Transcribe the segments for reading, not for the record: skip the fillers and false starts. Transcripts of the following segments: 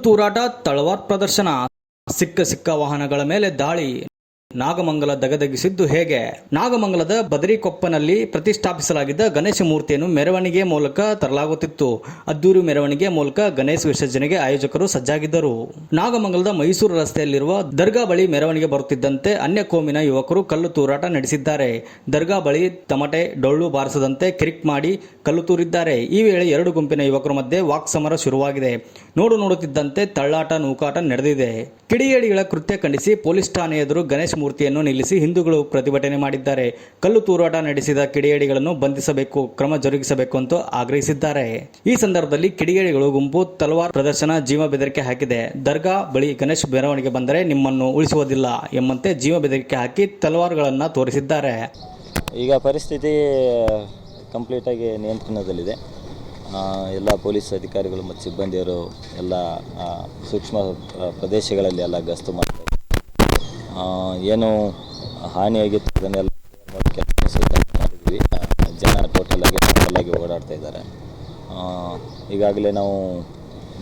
ತೂರಾಟ, ತಳವಾರ್ ಪ್ರದರ್ಶನ, ಸಿಕ್ಕ ವಾಹನಗಳ ಮೇಲೆ ದಾಳಿ, ನಾಗಮಂಗಲ ದಗದಗಿಸಿದ್ದು ಹೇಗೆ? ನಾಗಮಂಗಲದ ಬದರಿಕೊಪ್ಪನಲ್ಲಿ ಪ್ರತಿಷ್ಠಾಪಿಸಲಾಗಿದ್ದ ಗಣೇಶ ಮೂರ್ತಿಯನ್ನು ಮೆರವಣಿಗೆ ಮೂಲಕ ತರಲಾಗುತ್ತಿತ್ತು. ಅದ್ದೂರಿ ಮೆರವಣಿಗೆ ಮೂಲಕ ಗಣೇಶ ವಿಸರ್ಜನೆಗೆ ಆಯೋಜಕರು ಸಜ್ಜಾಗಿದ್ದರು. ನಾಗಮಂಗಲದ ಮೈಸೂರು ರಸ್ತೆಯಲ್ಲಿರುವ ದರ್ಗಾ ಬಳಿ ಮೆರವಣಿಗೆ ಬರುತ್ತಿದ್ದಂತೆ ಅನ್ಯ ಕೋಮಿನ ಯುವಕರು ಕಲ್ಲು ತೂರಾಟ ನಡೆಸಿದ್ದಾರೆ. ದರ್ಗಾ ಬಳಿ ತಮಟೆ, ಡೊಳ್ಳು ಬಾರಿಸದಂತೆ ಕಿರಿಕ್ ಮಾಡಿ ಕಲ್ಲು ತೂರಿದ್ದಾರೆ. ಈ ವೇಳೆ ಎರಡು ಗುಂಪಿನ ಯುವಕರ ಮಧ್ಯೆ ವಾಕ್ಸಮರ ಶುರುವಾಗಿದೆ. ನೋಡುತ್ತಿದ್ದಂತೆ ತಳ್ಳಾಟ, ನೂಕಾಟ ನಡೆದಿದೆ. ಕಿಡಿಗೇಡಿಗಳ ಕೃತ್ಯ ಖಂಡಿಸಿ ಪೊಲೀಸ್ ಠಾಣೆ ಎದುರು ಗಣೇಶ ಮೂರ್ತಿಯನ್ನು ನಿಲ್ಲಿಸಿ ಹಿಂದೂಗಳು ಪ್ರತಿಭಟನೆ ಮಾಡಿದ್ದಾರೆ. ಕಲ್ಲು ತೂರಾಟ ನಡೆಸಿದ ಕಿಡಿಗೇಡಿಗಳನ್ನು ಬಂಧಿಸಬೇಕು, ಕ್ರಮ ಜರುಗಿಸಬೇಕು ಅಂತ ಆಗ್ರಹಿಸಿದ್ದಾರೆ. ಈ ಸಂದರ್ಭದಲ್ಲಿ ಕಿಡಿಗೇಡಿಗಳು ಗುಂಪು ತಲವಾರ್ ಪ್ರದರ್ಶನ, ಜೀವ ಬೆದರಿಕೆ ಹಾಕಿದೆ. ದರ್ಗಾ ಬಳಿ ಗಣೇಶ ಮೆರವಣಿಗೆ ಬಂದರೆ ನಿಮ್ಮನ್ನು ಉಳಿಸುವುದಿಲ್ಲ ಎಂಬಂತೆ ಜೀವ ಬೆದರಿಕೆ ಹಾಕಿ ತಲವಾರ್ಗಳನ್ನು ತೋರಿಸಿದ್ದಾರೆ. ಈಗ ಪರಿಸ್ಥಿತಿ ಕಂಪ್ಲೀಟಾಗಿ ನಿಯಂತ್ರಣದಲ್ಲಿದೆ. ಎಲ್ಲ ಪೊಲೀಸ್ ಅಧಿಕಾರಿಗಳು ಮತ್ತು ಸಿಬ್ಬಂದಿಯರು ಎಲ್ಲ ಸೂಕ್ಷ್ಮ ಪ್ರದೇಶಗಳಲ್ಲಿ ಎಲ್ಲ ಗಸ್ತು ಮಾಡ್ತಾರೆ. ಏನು ಹಾನಿಯಾಗಿತ್ತು ಅದನ್ನೆಲ್ಲ ಮಾಡಿದ್ವಿ. ಜನ ಟೋಟಲಾಗಿ ಓಡಾಡ್ತಾ ಇದ್ದಾರೆ. ಈಗಾಗಲೇ ನಾವು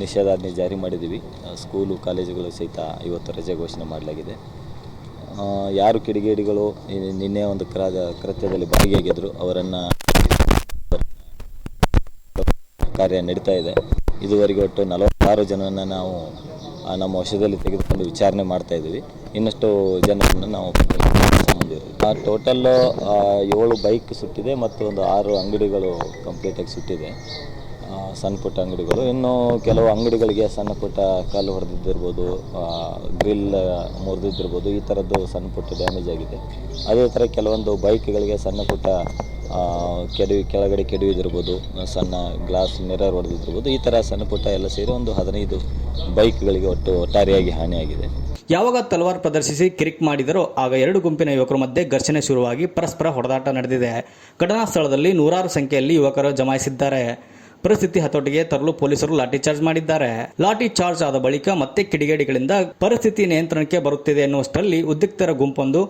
ನಿಷೇಧಾಜ್ಞೆ ಜಾರಿ ಮಾಡಿದ್ದೀವಿ. ಸ್ಕೂಲು ಕಾಲೇಜುಗಳು ಸಹಿತ ಇವತ್ತು ರಜೆ ಘೋಷಣೆ ಮಾಡಲಾಗಿದೆ. ಯಾರು ಕಿಡಿಗೇಡಿಗಳು ನಿನ್ನೆ ಒಂದು ಕೃತ್ಯದಲ್ಲಿ ಭಾಗಿಯಾಗಿದ್ದರು ಅವರನ್ನು ಕಾರ್ಯ ನಡೀತಾ ಇದೆ. ಇದುವರೆಗೆ ಒಟ್ಟು 46 ಜನರನ್ನು ನಾವು ನಮ್ಮ ವಶದಲ್ಲಿ ತೆಗೆದುಕೊಂಡು ವಿಚಾರಣೆ ಮಾಡ್ತಾ ಇದ್ದೀವಿ. ಇನ್ನಷ್ಟು ಜನರನ್ನು ನಾವು ಟೋಟಲ್ 7 ಬೈಕ್ ಸುಟ್ಟಿದೆ ಮತ್ತು ಒಂದು 6 ಅಂಗಡಿಗಳು ಕಂಪ್ಲೀಟಾಗಿ ಸುಟ್ಟಿದೆ, ಸಣ್ಣ ಪುಟ್ಟ ಅಂಗಡಿಗಳು. ಇನ್ನು ಕೆಲವು ಅಂಗಡಿಗಳಿಗೆ ಸಣ್ಣ ಪುಟ್ಟ ಕಲ್ಲು ಹೊಡೆದಿದ್ದಿರ್ಬೋದು, ಗ್ರಿಲ್ ಮುರಿದಿದ್ದಿರ್ಬೋದು, ಈ ಥರದ್ದು ಸಣ್ಣ ಪುಟ್ಟ ಡ್ಯಾಮೇಜ್ ಆಗಿದೆ. ಅದೇ ಥರ ಕೆಲವೊಂದು ಬೈಕ್ಗಳಿಗೆ ಸಣ್ಣ ಪುಟ್ಟ ಕೆಳಗಡೆ ಕೆಡವಿದಿರ್ಬೋದು, ಸಣ್ಣ ಗ್ಲಾಸ್ ಮಿರರ್ ಹೊಡೆದಿದ್ದಿರ್ಬೋದು. ಈ ಥರ ಸಣ್ಣ ಪುಟ್ಟ ಎಲ್ಲ ಸೇರಿ ಒಂದು 15 ಬೈಕ್ಗಳಿಗೆ ಒಟ್ಟಾರೆಯಾಗಿ ಹಾನಿಯಾಗಿದೆ. ಯಾವಾಗ ತಲವಾರ್ ಪ್ರದರ್ಶಿಸಿ ಕಿರಿಕ್ ಮಾಡಿದರೋ ಆಗ ಎರಡು ಗುಂಪಿನ ಯುವಕರ ಮಧ್ಯೆ ಘರ್ಷಣೆ ಶುರುವಾಗಿ ಪರಸ್ಪರ ಹೊಡೆದಾಟ ನಡೆದಿದೆ. ಘಟನಾ ಸ್ಥಳದಲ್ಲಿ 100 ಸಂಖ್ಯೆಯಲ್ಲಿ ಯುವಕರು ಜಮಾಯಿಸಿದ್ದಾರೆ. ಪರಿಸ್ಥಿತಿ ಹತೋಟಿಗೆ ತರಲು ಪೊಲೀಸರು ಲಾಠಿ ಚಾರ್ಜ್ ಮಾಡಿದ್ದಾರೆ. ಲಾಠಿ ಚಾರ್ಜ್ ಆದ ಬಳಿಕ ಮತ್ತೆ ಕಿಡಿಗೇಡಿಗಳಿಂದ ಪರಿಸ್ಥಿತಿ ನಿಯಂತ್ರಣಕ್ಕೆ ಬರುತ್ತಿದೆ ಎನ್ನುವಷ್ಟರಲ್ಲಿ ಉದ್ರಿಕ್ತರ ಗುಂಪೊಂದು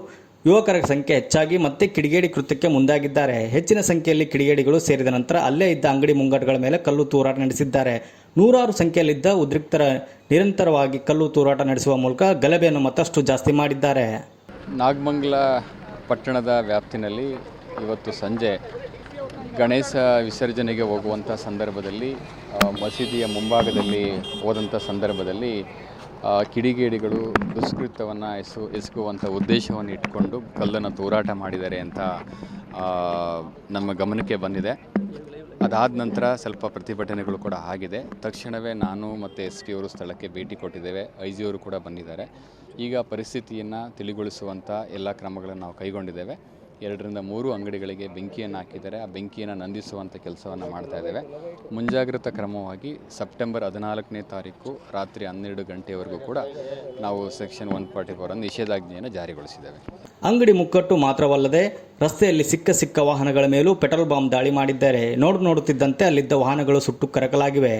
ಯುವಕರ ಸಂಖ್ಯೆ ಹೆಚ್ಚಾಗಿ ಮತ್ತೆ ಕಿಡಿಗೇಡಿ ಕೃತ್ಯಕ್ಕೆ ಮುಂದಾಗಿದ್ದಾರೆ. ಹೆಚ್ಚಿನ ಸಂಖ್ಯೆಯಲ್ಲಿ ಕಿಡಿಗೇಡಿಗಳು ಸೇರಿದ ನಂತರ ಅಲ್ಲೇ ಇದ್ದ ಅಂಗಡಿ ಮುಂಗಟ್ಟುಗಳ ಮೇಲೆ ಕಲ್ಲು ತೂರಾಟ ನಡೆಸಿದ್ದಾರೆ. 100 ಸಂಖ್ಯೆಯಲ್ಲಿದ್ದ ಉದ್ರಿಕ್ತರ ನಿರಂತರವಾಗಿ ಕಲ್ಲು ತೂರಾಟ ನಡೆಸುವ ಮೂಲಕ ಗಲಭೆಯನ್ನು ಮತ್ತಷ್ಟು ಜಾಸ್ತಿ ಮಾಡಿದ್ದಾರೆ. ನಾಗಮಂಗಲ ಪಟ್ಟಣದ ವ್ಯಾಪ್ತಿನಲ್ಲಿ ಇವತ್ತು ಸಂಜೆ ಗಣೇಶ ವಿಸರ್ಜನೆಗೆ ಹೋಗುವಂಥ ಸಂದರ್ಭದಲ್ಲಿ ಮಸೀದಿಯ ಮುಂಭಾಗದಲ್ಲಿ ಹೋದಂಥ ಸಂದರ್ಭದಲ್ಲಿ ಕಿಡಿಗೇಡಿಗಳು ದುಷ್ಕೃತ್ಯವನ್ನು ಎಸಗುವಂಥ ಉದ್ದೇಶವನ್ನು ಇಟ್ಕೊಂಡು ಕಲ್ಲನ್ನು ತೂರಾಟ ಮಾಡಿದ್ದಾರೆ ಅಂತ ನಮ್ಮ ಗಮನಕ್ಕೆ ಬಂದಿದೆ. ಅದಾದ ನಂತರ ಸ್ವಲ್ಪ ಪ್ರತಿಭಟನೆಗಳು ಕೂಡ ಆಗಿದೆ. ತಕ್ಷಣವೇ ನಾನು ಮತ್ತು SP ಅವರು ಸ್ಥಳಕ್ಕೆ ಭೇಟಿ ಕೊಟ್ಟಿದ್ದೇವೆ. IG ಅವರು ಕೂಡ ಬಂದಿದ್ದಾರೆ. ಈಗ ಪರಿಸ್ಥಿತಿಯನ್ನು ತಿಳಿಗೊಳಿಸುವಂಥ ಎಲ್ಲ ಕ್ರಮಗಳನ್ನು ನಾವು ಕೈಗೊಂಡಿದ್ದೇವೆ. 2 ರಿಂದ 3 ಅಂಗಡಿಗಳಿಗೆ ಬೆಂಕಿಯನ್ನು ಹಾಕಿದ್ದಾರೆ. ಆ ಬೆಂಕಿಯನ್ನು ನಂದಿಸುವಂಥ ಕೆಲಸವನ್ನು ಮಾಡ್ತಾ ಇದ್ದೇವೆ. ಮುಂಜಾಗ್ರತಾ ಕ್ರಮವಾಗಿ ಸೆಪ್ಟೆಂಬರ್ 14ನೇ ತಾರೀಕು ರಾತ್ರಿ 12 ಗಂಟೆವರೆಗೂ ಕೂಡ ನಾವು ಸೆಕ್ಷನ್ 144 ನಿಷೇಧಾಜ್ಞೆಯನ್ನು ಜಾರಿಗೊಳಿಸಿದ್ದೇವೆ. ಅಂಗಡಿ ಮುಕ್ಕಟ್ಟು ಮಾತ್ರವಲ್ಲದೆ ರಸ್ತೆಯಲ್ಲಿ ಸಿಕ್ಕ ವಾಹನಗಳ ಮೇಲೂ ಪೆಟ್ರೋಲ್ ಬಾಂಬ್ ದಾಳಿ ಮಾಡಿದ್ದಾರೆ. ನೋಡುತ್ತಿದ್ದಂತೆ ಅಲ್ಲಿದ್ದ ವಾಹನಗಳು ಸುಟ್ಟು ಕರಕಲಾಗಿವೆ.